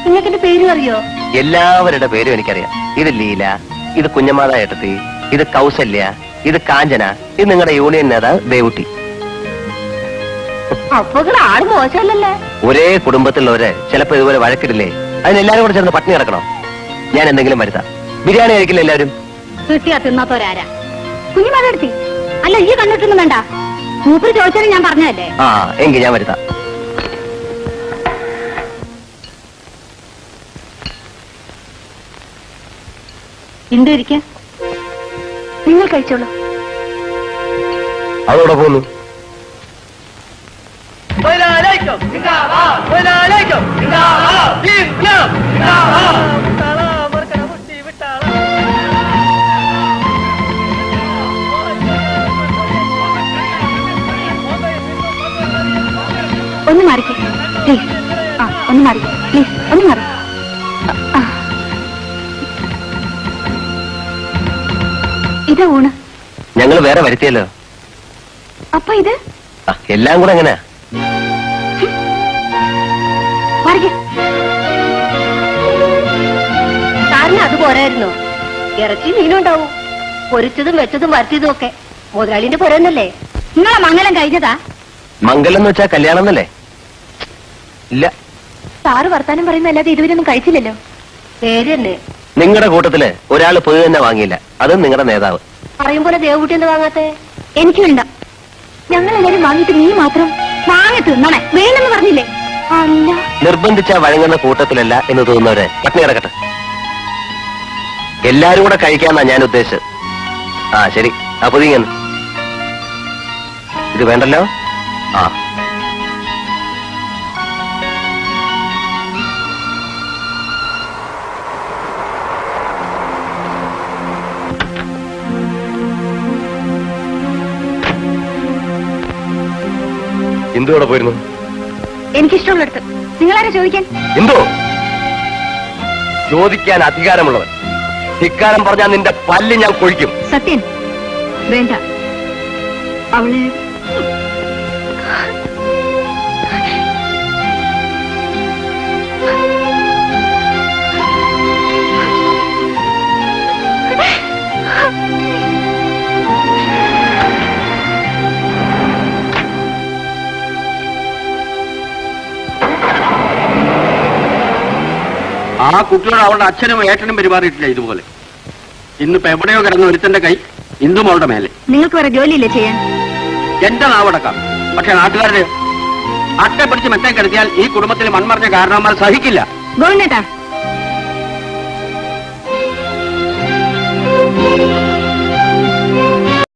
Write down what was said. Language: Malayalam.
നിങ്ങൾക്ക് എന്റെ പേരും അറിയോ? എല്ലാവരുടെ പേരും എനിക്കറിയാം. ഇത് ലീല, ഇത് കുഞ്ഞമാത ഏട്ടത്തി, ഇത് കൗസല്യ, ഇത് കാഞ്ചന, ഇത് നിങ്ങളുടെ യൂണിയൻ നേതാവ് ദേവുട്ടി. അപ്പൊ ആട് മോശമല്ലല്ലേ? ഒരേ കുടുംബത്തിലുള്ളവര് ചിലപ്പോ ഇതുപോലെ വഴക്കിടില്ലേ? അതിനെല്ലാരും കൂടെ ചേർന്ന് പട്ടിണി കിടക്കണോ? ഞാൻ എന്തെങ്കിലും വരുത്താം. ബിരിയാണി കഴിക്കില്ല എല്ലാവരും? കിട്ടിയാ തിന്നാത്തോരാരാ? കുഞ്ഞുമാതെടുത്തി അല്ല, ഈ കണ്ടിട്ടൊന്നും വേണ്ട. മൂപ്പര് ചോദിച്ചാലും ഞാൻ പറഞ്ഞതല്ലേ. ആ എങ്കിൽ ഞാൻ വരുത്താം. ഇന്ത്യരിക്ക, നിങ്ങൾ കഴിച്ചോളൂ. അതോടെ പോന്നു. ഒന്ന് മാറിക്കേ പ്ലീസ്. ഒന്ന് മാറി പ്ലീസ്, ഒന്ന് മാറി. ഇതാ ഊണ്. ഞങ്ങൾ വേറെ വരുത്തിയല്ലോ. അപ്പൊ ഇത് എല്ലാം കൂടെ എങ്ങനെയാ? സാറിന് അത് പോരായിരുന്നോ? ഇറച്ചി മീനും ഉണ്ടാവും, പൊരിച്ചതും വെച്ചതും വരട്ടിയതും ഒക്കെ. മുതലാളിന്റെ പുരന്നല്ലേ? നിങ്ങളെ മംഗലം കഴിഞ്ഞതാ? മംഗലം എന്ന് വെച്ചാ കല്യാണം എന്നല്ലേ? ഇല്ല, സാറ് വർത്താനം പറയുന്ന അല്ലാതെ ഇതുവരെയൊന്നും കഴിച്ചില്ലല്ലോ. പേര് തന്നെ. നിങ്ങളുടെ കൂട്ടത്തില് ഒരാള് പൊതു തന്നെ വാങ്ങിയില്ല, അതും നിങ്ങളുടെ നേതാവ്. പറയും പോലെ ദേവകുട്ടി എന്താ വാങ്ങാത്തെ? എനിക്ക് വേണ്ട. ഞങ്ങൾ എല്ലാരും വാങ്ങിയിട്ട് നീ മാത്രം വാങ്ങി തിന്നണേ. വേണമെന്ന് പറഞ്ഞില്ലേ? അല്ല, നിർബന്ധിച്ച വഴങ്ങുന്ന കൂട്ടത്തിലല്ല എന്ന് തോന്നുന്നവരെ പട്ടിണി കിടക്കട്ടെ. എല്ലാരും കൂടെ കഴിക്കാന്നാ ഞാൻ ഉദ്ദേശിച്ചത്. ആ ശരി, അപ്പൊ നീങ്ങന്ന് ഇത് വേണ്ടല്ലോ. ആ ഇന്ദുവിടെ പോയിരുന്നു? എനിക്കിഷ്ടമുള്ളടുത്ത്. നിങ്ങളാരെ ചോദിക്കാൻ? എന്തോ ചോദിക്കാൻ അധികാരമുള്ളവൻ. ധിക്കാരം പറഞ്ഞാൽ നിന്റെ പല്ല് ഞാൻ കൊഴിക്കും. സത്യൻ വേണ്ട. അവള് ആ കുട്ടിയോട് അവളുടെ അച്ഛനും ഏട്ടനും പെരുമാറിയിട്ടില്ല ഇതുപോലെ. ഇന്നിപ്പോ എവിടെയോ കിടന്ന ഒരുത്തന്റെ കൈ ഇന്ദും അവളുടെ മേലെ. നിങ്ങൾക്ക് വേറെ ജോലിയില്ലേ ചെയ്യാൻ? എന്റെ നാവടക്കാം. പക്ഷെ നാട്ടുകാരുടെ അട്ട പിടിച്ച് മെത്തേ കിടത്തിയാൽ ഈ കുടുംബത്തിൽ മൺമറിഞ്ഞ കാരണവന്മാർ സഹിക്കില്ല. ഗോവിന്ദേട്ടാ,